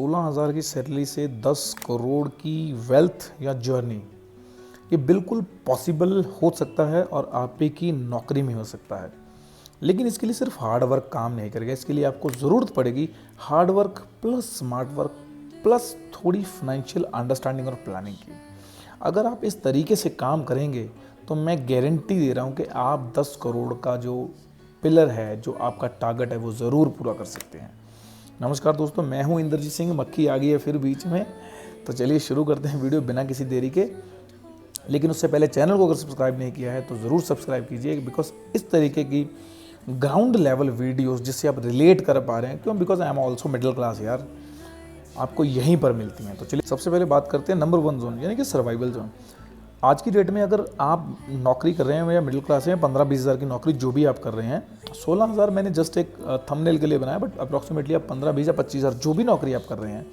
16,000 की सैलरी से 10 करोड़ की वेल्थ या जर्नी, ये बिल्कुल पॉसिबल हो सकता है और आप पे की नौकरी में हो सकता है। लेकिन इसके लिए सिर्फ हार्ड वर्क काम नहीं करेगा, इसके लिए आपको ज़रूरत पड़ेगी hard work plus smart work plus थोड़ी फाइनेंशियल अंडरस्टैंडिंग और प्लानिंग की। अगर आप इस तरीके से काम करेंगे तो मैं गारंटी दे रहा हूँ कि आप 10 करोड़ का जो पिलर है, जो आपका टारगेट है, वो ज़रूर पूरा कर सकते हैं। नमस्कार दोस्तों, मैं हूं इंद्रजीत सिंह। मक्खी आ गई है फिर बीच में, तो चलिए शुरू करते हैं वीडियो बिना किसी देरी के। लेकिन उससे पहले चैनल को अगर सब्सक्राइब नहीं किया है तो ज़रूर सब्सक्राइब कीजिए, बिकॉज इस तरीके की ग्राउंड लेवल वीडियोस जिससे आप रिलेट कर पा रहे हैं, क्यों, because I am also middle class यार, आपको यहीं पर मिलती हैं। तो चलिए सबसे पहले बात करते हैं नंबर 1 जोन, यानी कि सर्वाइवल जोन। आज की डेट में अगर आप नौकरी कर रहे हैं या मिडिल क्लास हैं, 15-20 हज़ार की नौकरी जो भी आप कर रहे हैं, 16,000 मैंने जस्ट एक थंबनेल के लिए बनाया, बट अप्रॉक्सीमेटली आप 15, 20 या 25 हज़ार जो भी नौकरी आप कर रहे हैं,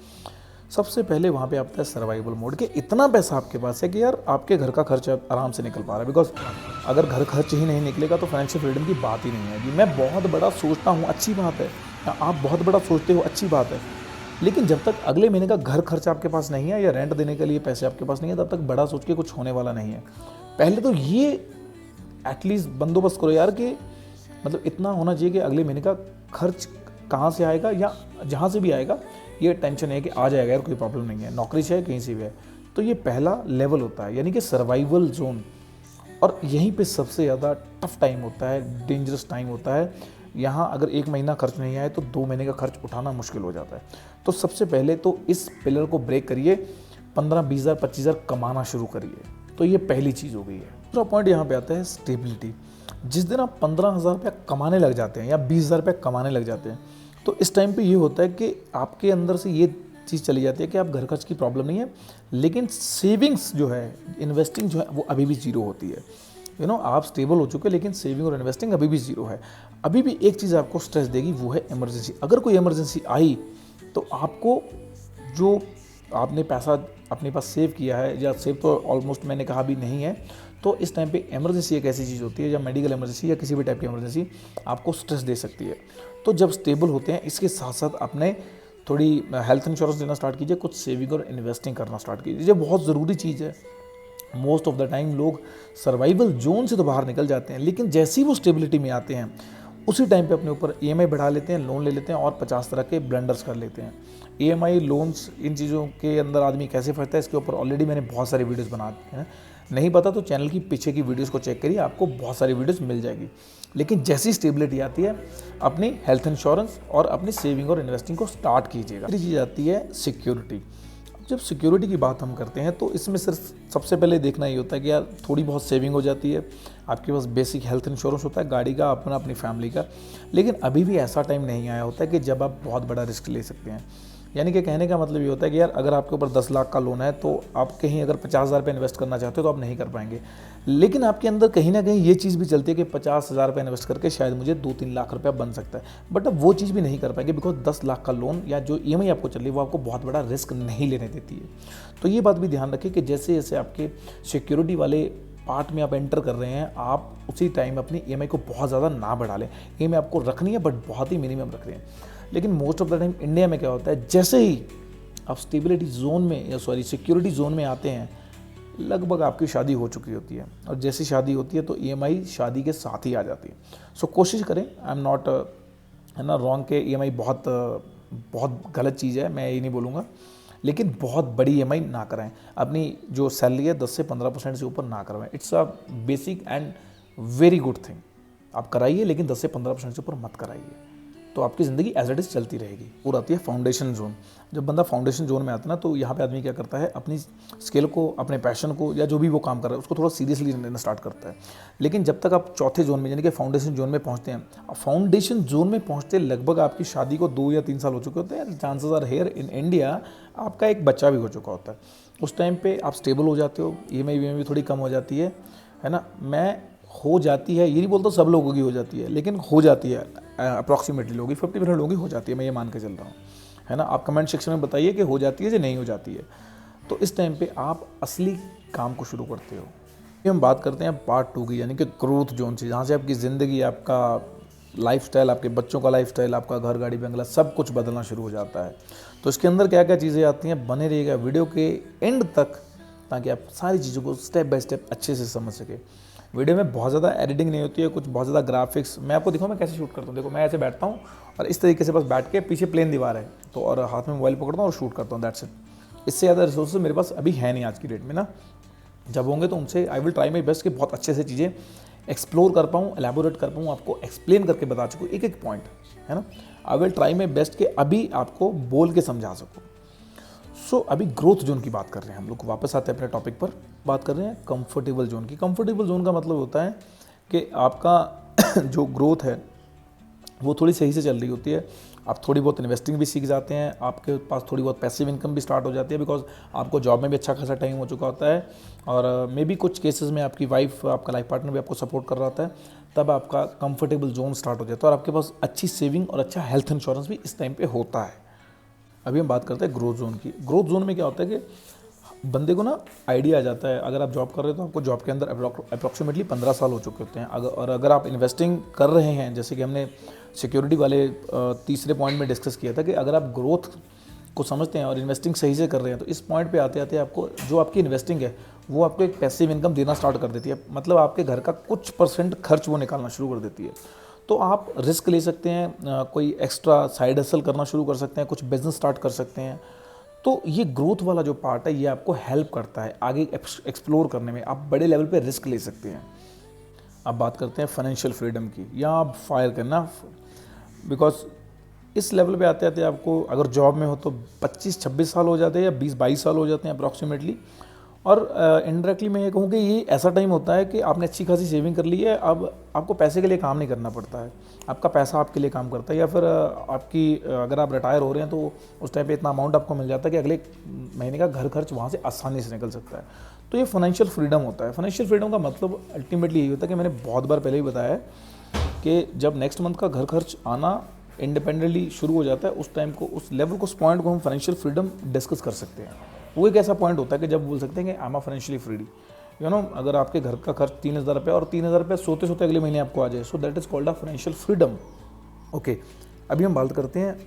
सबसे पहले वहाँ पे आता है सर्वाइवल मोड के इतना पैसा आपके पास है कि यार आपके घर का खर्च आराम से निकल पा रहा है। बिकॉज अगर घर खर्च ही नहीं निकलेगा तो फाइनेंशियल फ्रीडम की बात ही नहीं है। मैं बहुत बड़ा सोचता हूँ, अच्छी बात है, या आप बहुत बड़ा सोचते हो, अच्छी बात है, लेकिन जब तक अगले महीने का घर खर्च आपके पास नहीं है या रेंट देने के लिए पैसे आपके पास नहीं है, तब तक बड़ा सोच के कुछ होने वाला नहीं है। पहले तो ये एटलीस्ट बंदोबस्त करो यार कि मतलब इतना होना चाहिए कि अगले महीने का खर्च कहाँ से आएगा, या जहाँ से भी आएगा ये टेंशन है कि आ जाएगा यार, कोई प्रॉब्लम नहीं है, नौकरी से है कहीं से भी है। तो ये पहला लेवल होता है, यानी कि सर्वाइवल जोन। और यहीं पे सबसे ज़्यादा टफ टाइम होता है, डेंजरस टाइम होता है। यहाँ अगर 1 महीना खर्च नहीं आए तो 2 महीने का खर्च उठाना मुश्किल हो जाता है। तो सबसे पहले तो इस पिलर को ब्रेक करिए, 15, 20 हज़ार, 25 हज़ार कमाना शुरू करिए। तो ये पहली चीज़ हो गई है। दूसरा पॉइंट यहाँ पे आता है स्टेबिलिटी। जिस दिन आप 15,000 रुपया कमाने लग जाते हैं या 20 हज़ार रुपया कमाने लग जाते हैं, तो इस टाइम पे ये होता है कि आपके अंदर से ये चीज़ चली जाती है कि आप घर खर्च की प्रॉब्लम नहीं है, लेकिन सेविंग्स जो है, इन्वेस्टिंग जो है, वो अभी भी जीरो होती है। आप स्टेबल हो चुके हैं, लेकिन सेविंग और इन्वेस्टिंग अभी भी जीरो है। अभी भी एक चीज़ आपको स्ट्रेस देगी, वो है इमरजेंसी। अगर कोई इमरजेंसी आई तो आपको जो आपने पैसा अपने पास सेव किया है, या सेव तो ऑलमोस्ट मैंने कहा भी नहीं है, तो इस टाइम पे इमरजेंसी एक ऐसी चीज़ होती है, या मेडिकल इमरजेंसी या किसी भी टाइप की इमरजेंसी आपको स्ट्रेस दे सकती है। तो जब स्टेबल होते हैं, इसके साथ साथ अपने थोड़ी हेल्थ इंश्योरेंस लेना स्टार्ट कीजिए, कुछ सेविंग और इन्वेस्टिंग करना स्टार्ट कीजिए। ये बहुत ज़रूरी चीज़ है। मोस्ट ऑफ द टाइम लोग सर्वाइवल जोन से तो बाहर निकल जाते हैं, लेकिन जैसे ही वो स्टेबिलिटी में आते हैं, उसी टाइम पे अपने ऊपर ईएमआई बढ़ा लेते हैं, लोन ले लेते हैं और 50 तरह के ब्लंडर्स कर लेते हैं। ईएमआई, लोन्स, इन चीज़ों के अंदर आदमी कैसे फंसता है, इसके ऊपर ऑलरेडी मैंने बहुत सारी वीडियोस बना दी हैं। नहीं पता तो चैनल की पीछे की वीडियोस को चेक करिए, आपको बहुत सारी वीडियोस मिल जाएगी। लेकिन जैसी स्टेबिलिटी आती है, अपनी हेल्थ इंश्योरेंस और अपनी सेविंग और इन्वेस्टिंग को स्टार्ट कीजिएगा। तीसरी चीज़ आती है सिक्योरिटी। जब सिक्योरिटी की बात हम करते हैं तो इसमें सिर्फ सबसे पहले देखना ये होता है कि यार थोड़ी बहुत सेविंग हो जाती है, आपके पास बेसिक हेल्थ इंश्योरेंस होता है, गाड़ी का, अपना, अपनी फैमिली का। लेकिन अभी भी ऐसा टाइम नहीं आया होता है कि जब आप बहुत बड़ा रिस्क ले सकते हैं। यानी कि कहने का मतलब ये होता है कि यार अगर आपके ऊपर 10 लाख का लोन है, तो आप कहीं अगर 50,000 रुपये इन्वेस्ट करना चाहते हो तो आप नहीं कर पाएंगे। लेकिन आपके अंदर कहीं ना कहीं ये चीज़ भी चलती है कि 50,000 रुपये इन्वेस्ट करके शायद मुझे 2-3 लाख रुपया बन सकता है, बट अब वो चीज़ भी नहीं कर पाएंगे, बिकॉज 10 लाख का लोन या जो ईएमआई आपको चल रही है वो आपको बहुत बड़ा रिस्क नहीं लेने देती है। तो ये बात भी ध्यान रखें कि जैसे जैसे आपके सिक्योरिटी वाले पार्ट में आप एंटर कर रहे हैं, आप उसी टाइम अपनी ईएमआई को बहुत ज़्यादा ना बढ़ा लें। ईएमआई आपको रखनी है, बट बहुत ही मिनिमम रख रहे हैं। लेकिन most of the time India में क्या होता है, जैसे ही आप स्टेबिलिटी जोन में, या सॉरी सिक्योरिटी जोन में आते हैं, लगभग आपकी शादी हो चुकी होती है, और जैसी शादी होती है तो ईएमआई शादी के साथ ही आ जाती है। सो कोशिश करें, आई एम नॉट है ना रॉन्ग के ईएमआई बहुत गलत चीज़ है, मैं ये नहीं बोलूँगा, लेकिन बहुत बड़ी ईएमआई ना कराएं। अपनी जो सैलरी है 10 से 15% से ऊपर ना करवाएं। It's a basic and very good thing. आप कराइए, लेकिन 10 से 15% से ऊपर मत कराइए, तो आपकी ज़िंदगी एज इट इज़ चलती रहेगी। और आती है फाउंडेशन जोन। जब बंदा फाउंडेशन जोन में आता है ना, तो यहाँ पे आदमी क्या करता है, अपनी स्किल को, अपने पैशन को, या जो भी वो काम कर रहा है उसको थोड़ा सीरियसली लेना स्टार्ट करता है। लेकिन जब तक आप चौथे जोन में, यानी कि फाउंडेशन जोन में पहुँचते हैं, फाउंडेशन जोन में पहुँचते लगभग आपकी शादी को 2 या 3 साल हो चुके होते हैं। Chances are here in India आपका एक बच्चा भी हो चुका होता है। उस टाइम पर आप स्टेबल हो जाते हो, ईएमआई भी थोड़ी कम हो जाती है ना। मैं हो जाती है, ये नहीं बोलता सब लोगों की हो जाती है, लेकिन हो जाती है, अप्रॉक्सीमेटली लोगों की 50% लोगों की हो जाती है, मैं ये मान के चल रहा हूँ, है ना। आप कमेंट सेक्शन में बताइए कि हो जाती है या नहीं हो जाती है। तो इस टाइम पे आप असली काम को शुरू करते हो। ये हम बात करते हैं पार्ट 2 की, यानी कि ग्रोथ जोन से, जहाँ से आपकी ज़िंदगी, आपका लाइफस्टाइल, आपके बच्चों का लाइफस्टाइल, आपका घर, गाड़ी, बंगला, सब कुछ बदलना शुरू हो जाता है। तो इसके अंदर क्या क्या चीज़ें आती हैं, बने रहिएगा वीडियो के एंड तक, ताकि आप सारी चीज़ों को स्टेप बाय स्टेप अच्छे से समझ सके। वीडियो में बहुत ज़्यादा एडिटिंग नहीं होती है, कुछ बहुत ज़्यादा ग्राफिक्स, मैं आपको दिखाऊँ मैं कैसे शूट करता हूँ। देखो मैं ऐसे बैठता हूँ और इस तरीके से बस बैठ के, पीछे प्लेन दीवार है तो, और हाथ में मोबाइल पकड़ता हूँ और शूट करता हूँ, दैट्स इट। इससे ज़्यादा रिसोर्सेज मेरे पास अभी है नहीं आज की डेट में ना। जब होंगे तो उनसे I will try my best कि बहुत अच्छे से चीज़ें एक्सप्लोर कर पाऊँ, एलैबोरेट कर पाऊँ, आपको एक्सप्लेन करके बता सकूँ एक एक पॉइंट, है ना। I will try my best कि अभी आपको बोल के समझा सकूँ। सो अभी ग्रोथ जोन की बात कर रहे हैं हम लोग, वापस आते हैं अपने टॉपिक पर। बात कर रहे हैं कंफर्टेबल जोन की। कंफर्टेबल जोन का मतलब होता है कि आपका जो ग्रोथ है वो थोड़ी सही से चल रही होती है, आप थोड़ी बहुत इन्वेस्टिंग भी सीख जाते हैं, आपके पास थोड़ी बहुत पैसिव इनकम भी स्टार्ट हो जाती है, बिकॉज आपको जॉब में भी अच्छा खासा टाइम हो चुका होता है, और मे बी कुछ केसेस में आपकी वाइफ, आपका लाइफ पार्टनर भी आपको सपोर्ट कर रहा होता है, तब आपका कंफर्टेबल जोन स्टार्ट हो जाता है और आपके पास अच्छी सेविंग और अच्छा हेल्थ इंश्योरेंस भी इस टाइम पे होता है। अभी हम बात करते हैं ग्रोथ जोन की। ग्रोथ जोन में क्या होता है कि बंदे को ना आइडिया आ जाता है, अगर आप जॉब कर रहे हो तो आपको जॉब के अंदर अप्रॉक्सीमेटली 15 साल हो चुके होते हैं, और अगर आप इन्वेस्टिंग कर रहे हैं, जैसे कि हमने सिक्योरिटी वाले तीसरे पॉइंट में डिस्कस किया था कि अगर आप ग्रोथ को समझते हैं और इन्वेस्टिंग सही से कर रहे हैं, तो इस पॉइंट पे आते आते आपको जो आपकी इन्वेस्टिंग है वो आपको एक पैसिव इनकम देना स्टार्ट कर देती है, मतलब आपके घर का कुछ परसेंट खर्च वो निकालना शुरू कर देती है। तो आप रिस्क ले सकते हैं, कोई एक्स्ट्रा साइड हसल करना शुरू कर सकते हैं, कुछ बिजनेस स्टार्ट कर सकते हैं। तो ये ग्रोथ वाला जो पार्ट है ये आपको हेल्प करता है आगे एक्सप्लोर करने में, आप बड़े लेवल पे रिस्क ले सकते हैं। अब बात करते हैं फाइनेंशियल फ्रीडम की, या आप फायर करना, बिकॉज इस लेवल पे आते आते आपको अगर जॉब में हो तो 25-26 साल हो जाते हैं या 20-22 साल हो जाते हैं अप्रॉक्सीमेटली। और इनडायरेक्टली मैं ये कहूँ कि ये ऐसा टाइम होता है कि आपने अच्छी खासी सेविंग कर ली है, अब आपको पैसे के लिए काम नहीं करना पड़ता है, आपका पैसा आपके लिए काम करता है। या फिर आपकी अगर आप रिटायर हो रहे हैं तो उस टाइम पे इतना अमाउंट आपको मिल जाता है कि अगले महीने का घर खर्च वहाँ से आसानी से निकल सकता है। तो ये फाइनेंशियल फ्रीडम होता है। फाइनेंशियल फ्रीडम का मतलब अल्टीमेटली यही होता है कि मैंने बहुत बार पहले ही बताया है कि जब नेक्स्ट मंथ का घर खर्च आना इंडिपेंडेंटली शुरू हो जाता है, उस टाइम को, उस लेवल को, उस पॉइंट को हम फाइनेंशियल फ्रीडम डिस्कस कर सकते हैं। वो एक ऐसा पॉइंट होता है कि जब बोल सकते हैं कि I am financially free, you know. अगर आपके घर का खर्च 3,000 रुपये और 3,000 रुपये सोते सोते अगले महीने आपको आ जाए, so that is called a financial freedom. Okay, अभी हम बात करते हैं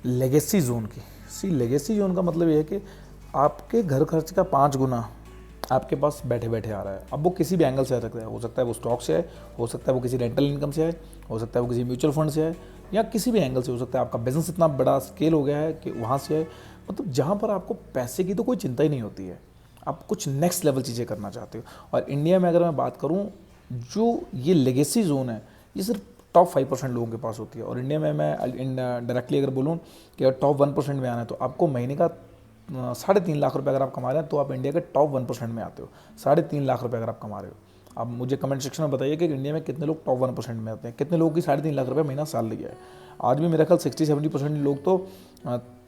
लेगेसी जोन की। सी, लेगेसी जोन का मतलब ये है कि आपके घर खर्च का 5 गुना आपके पास बैठे बैठे आ रहा है। अब वो किसी भी एंगल से आ सकता है, हो सकता है वो स्टॉक से आए, हो सकता है वो किसी रेंटल इनकम से आए, हो सकता है वो किसी म्यूचुअल फंड से आए, या किसी भी एंगल से हो सकता है आपका बिजनेस इतना बड़ा स्केल हो गया है कि वहाँ से आए। मतलब जहाँ पर आपको पैसे की तो कोई चिंता ही नहीं होती है, आप कुछ नेक्स्ट लेवल चीज़ें करना चाहते हो। और इंडिया में अगर मैं बात करूँ, जो ये लेगेसी जोन है ये सिर्फ टॉप 5% लोगों के पास होती है। और इंडिया में मैं डायरेक्टली अगर बोलूँ कि अगर टॉप 1% में आना है तो आपको महीने का 3.5 लाख रुपये अगर आप कमा रहे हैं तो आप इंडिया के टॉप 1% में आते हो। 3.5 लाख रुपये अगर आप कमा रहे हो, आप मुझे कमेंट सेक्शन में बताइए कि इंडिया में कितने लोग टॉप 1% में आते हैं, कितने लोगों की 3.5 लाख रुपये महीना साल लिया है। आज भी मेरा ख्याल 60-70% लोग तो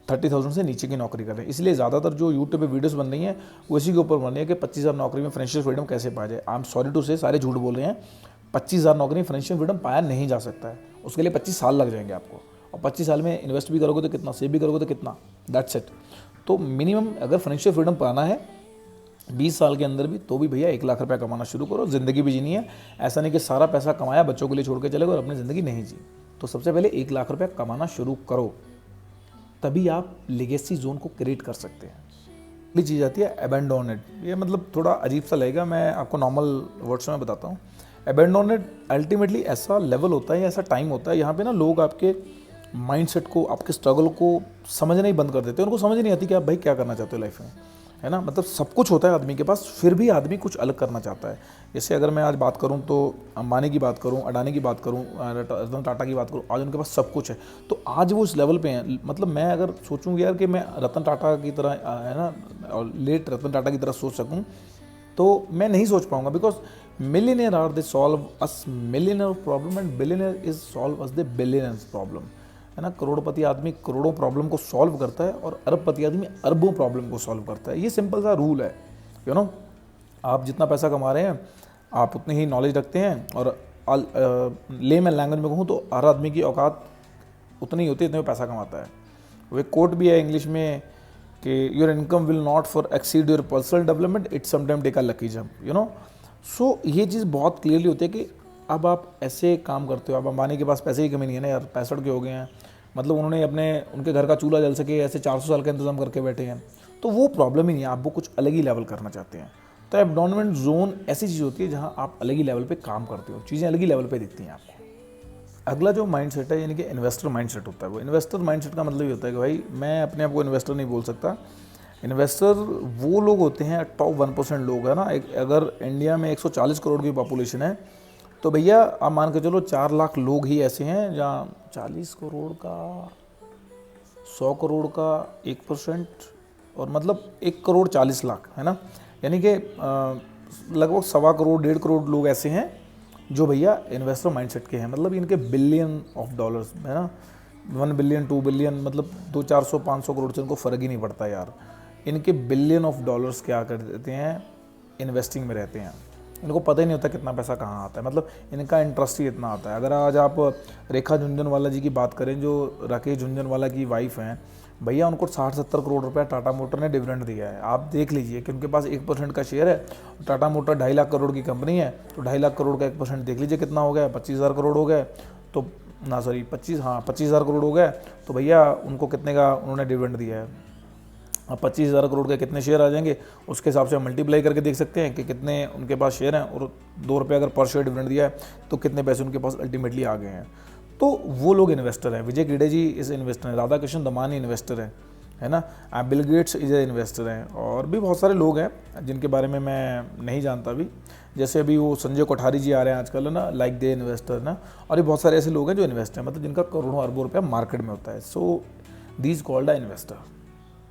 30,000 से नीचे की नौकरी कर रहे हैं। इसलिए ज़्यादातर जो यूट्यूब पे वीडियोस बन रही हैं वो इसी के ऊपर बन रही है कि 25,000 नौकरी में फाइनेंशियल फ्रीडम कैसे पाया जाए। आई एम सॉरी टू से, सारे झूठ बोल रहे हैं। 25,000 नौकरी में फाइनेंशियल फ्रीडम पाया नहीं जा सकता है, उसके लिए 25 साल लग जाएंगे आपको, और 25 साल में इन्वेस्ट भी करोगे तो कितना, सेव भी करोगे तो कितना, दैट्स इट। तो मिनिमम अगर फाइनेंशियल फ्रीडम पाना है 20 साल के अंदर भी, तो भी भैया 1 लाख रुपया कमाना शुरू करो। ज़िंदगी भी जीनी है, ऐसा नहीं कि सारा पैसा कमाया बच्चों के लिए छोड़ के चले गए और अपनी ज़िंदगी नहीं जी। तो सबसे पहले 1 लाख रुपया कमाना शुरू करो, तभी आप लेगेसी जोन को क्रिएट कर सकते हैं। अगली चीज़ आती है अबैंडोनेड। ये मतलब थोड़ा अजीब सा लगेगा, मैं आपको नॉर्मल वर्ड्स में बताता हूँ। अबैंडोनेड अल्टीमेटली ऐसा लेवल होता है, ऐसा टाइम होता है, यहाँ पे ना लोग आपके माइंडसेट को, आपके स्ट्रगल को समझना ही बंद कर देते हैं। उनको समझ नहीं आती कि आप भाई क्या करना चाहते हो लाइफ में, है ना। मतलब सब कुछ होता है आदमी के पास, फिर भी आदमी कुछ अलग करना चाहता है। जैसे अगर मैं आज बात करूं तो अंबानी की बात करूं, अडानी की बात करूं, रतन टाटा की बात करूं, आज उनके पास सब कुछ है, तो आज वो इस लेवल पे हैं। मतलब मैं अगर सोचूं यार कि मैं रतन टाटा की तरह, है ना, और लेट रतन टाटा की तरह सोच सकूँ, तो मैं नहीं सोच पाऊंगा। Because millionaire are they solve us millionaire problem and billionaire is solve us the billionaires problem, है ना। करोड़पति आदमी करोड़ों प्रॉब्लम को सॉल्व करता है और अरबपति आदमी अरबों प्रॉब्लम को सॉल्व करता है। ये सिंपल सा रूल है, यू नो। आप जितना पैसा कमा रहे हैं आप उतनी ही नॉलेज रखते हैं, और लेमैन लैंग्वेज में कहूँ तो हर आदमी की औकात उतनी ही होती है जितने वो पैसा कमाता है। वो एक कोट भी है इंग्लिश में कि your income will not for exceed your personal development, it sometime take a lucky jump, you know. So ये चीज़ बहुत क्लियरली होती है कि अब आप ऐसे काम करते हो, अब अंबानी के पास पैसे की कमी नहीं है ना यार, 65 के हो गए हैं, मतलब उन्होंने उनके घर का चूल्हा जल सके ऐसे 400 साल का इंतजाम करके बैठे हैं, तो वो प्रॉब्लम ही नहीं है। आप वो कुछ अलग ही लेवल करना चाहते हैं। तो एबनॉर्मल जोन ऐसी चीज़ होती है जहाँ आप अलग ही लेवल पे काम करते हो, चीज़ें अलग ही लेवल पे दिखती हैं आपको। अगला जो माइंडसेट है यानी कि इन्वेस्टर माइंडसेट होता है, वो इन्वेस्टर माइंडसेट का मतलब ये होता है कि भाई मैं अपने आप को इन्वेस्टर नहीं बोल सकता। इन्वेस्टर वो लोग होते हैं, टॉप 1% लोग है ना। अगर इंडिया में 140 करोड़ की पॉपुलेशन है तो भैया आप मान के चलो 4 लाख लोग ही ऐसे हैं जहाँ 40 करोड़ का 100 करोड़ का 1%, और मतलब 1 करोड़ 40 लाख है ना, यानी कि लगभग 1.25 करोड़ 1.5 करोड़ लोग ऐसे हैं जो भैया इन्वेस्टर माइंडसेट के हैं। मतलब इनके बिलियन ऑफ डॉलर्स है ना, 1 बिलियन 2 बिलियन, मतलब 200-400-500 करोड़ से इनको फ़र्क ही नहीं पड़ता यार। इनके बिलियन ऑफ डॉलर्स क्या कर देते हैं, इन्वेस्टिंग में रहते हैं। इनको पता ही नहीं होता कितना पैसा कहाँ आता है, मतलब इनका इंटरेस्ट ही इतना आता है। अगर आज आप रेखा झुनझुनवाला जी की बात करें, जो राकेश झुनझुनवाला की वाइफ हैं, भैया उनको 60-70 करोड़ रुपया टाटा मोटर ने डिविडेंड दिया है। आप देख लीजिए कि उनके पास 1% का शेयर है। टाटा मोटर 2.5 लाख करोड़ की कंपनी है, तो 2.5 लाख करोड़ का 1% देख लीजिए कितना हो गया, 25,000 करोड़ हो गए। तो ना सॉरी 25,000 करोड़ हो गए। तो भैया उनको कितने का उन्होंने डिविडेंड दिया है। अब 25,000 करोड़ के कितने शेयर आ जाएंगे, उसके हिसाब से मल्टीप्लाई करके देख सकते हैं कि कितने उनके पास शेयर हैं, और 2 रुपये अगर पर शेयर डिविडेंड दिया है तो कितने पैसे उनके पास अल्टीमेटली आ गए हैं। तो वो लोग इन्वेस्टर हैं। विजय किडे जी इस इन्वेस्टर हैं, राधा कृष्ण दमानी इन्वेस्टर हैं, है ना, बिल गेट्स इज इन्वेस्टर हैं, और भी बहुत सारे लोग हैं जिनके बारे में मैं नहीं जानता अभी। जैसे अभी वो संजय कोठारी जी आ रहे हैं आजकल ना, लाइक दे इन्वेस्टर ना, और ये बहुत सारे ऐसे लोग हैं जो इन्वेस्ट हैं, मतलब जिनका करोड़ों अरबों रुपया मार्केट में होता है। So these called a investor.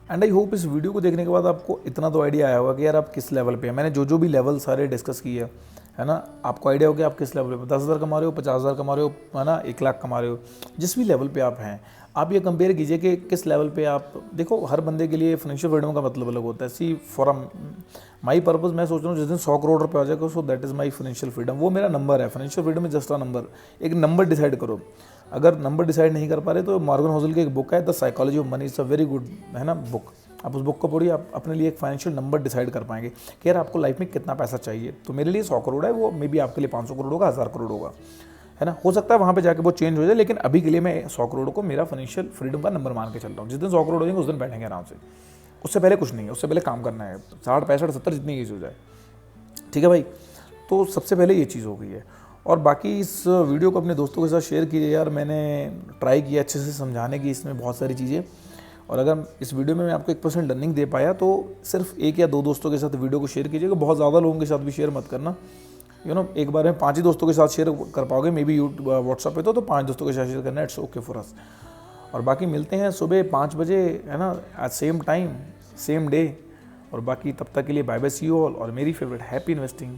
And I hope इस वीडियो को देखने के बाद आपको इतना तो आइडिया आया होगा कि यार आप किस लेवल पे हैं। मैंने जो भी लेवल सारे डिस्कस किए है ना, आपको आइडिया हो कि आप किस लेवल पे, 10,000 कमा रहे हो, 50,000 कमा रहे हो, है ना, 1 लाख कमा रहे हो, जिस भी लेवल पे आप हैं, आप ये कंपेयर कीजिए कि किस लेवल पे आप। देखो हर बंदे के लिए फाइनेंशियल फ्रीडम का मतलब अलग होता है। सी फॉर माई पर्पज़ मैं सोच रहा हूँ जिस दिन 100 करोड़ रुपये आ जाएगा, so that is my financial freedom. वो मेरा नंबर है। Financial freedom is just a number. एक नंबर डिसाइड करो। अगर नंबर डिसाइड नहीं कर पा रहे तो मॉर्गन होसल की एक बुक है the psychology of money, it's a very good, है ना, बुक। आप उस बुक को पढ़िए, आप अपने लिए एक फाइनेंशियल नंबर डिसाइड कर पाएंगे कि यार आपको लाइफ में कितना पैसा चाहिए। तो मेरे लिए 100 करोड़ है, वो मे बी आपके लिए 500 करोड़ होगा, 1000 करोड़ होगा, है ना। हो सकता है वहाँ पे जाके वो चेंज हो जाए, लेकिन अभी के लिए मैं 100 करोड़ को मेरा फाइनेंशियल फ्रीडम का नंबर मान के चल रहा हूँ। जिस दिन 100 करोड़ हो जाएंगे उस दिन बैठेंगे आराम से। उससे पहले कुछ नहीं है, उससे पहले काम करना है, 60 65 70 जितनी एज हो जाए, ठीक है भाई। तो सबसे पहले ये चीज़ हो गई है। और बाकी इस वीडियो को अपने दोस्तों के साथ शेयर कीजिए यार। मैंने ट्राई किया अच्छे से समझाने की इसमें बहुत सारी चीज़ें, और अगर इस वीडियो में मैं आपको 1% लर्निंग दे पाया तो सिर्फ 1 या 2 दोस्तों के साथ वीडियो को शेयर कीजिएगा। बहुत ज़्यादा लोगों के साथ भी शेयर मत करना, एक बार में 5 ही दोस्तों के साथ शेयर कर पाओगे मे बी व्हाट्सअप पे, तो 5 दोस्तों के साथ शेयर करना, इट्स ओके फॉर अस। और बाकी मिलते हैं सुबह 5 बजे, है ना, at same time same day. और बाकी तब तक के लिए bye bye, see you all, और मेरी फेवरेट हैप्पी इन्वेस्टिंग।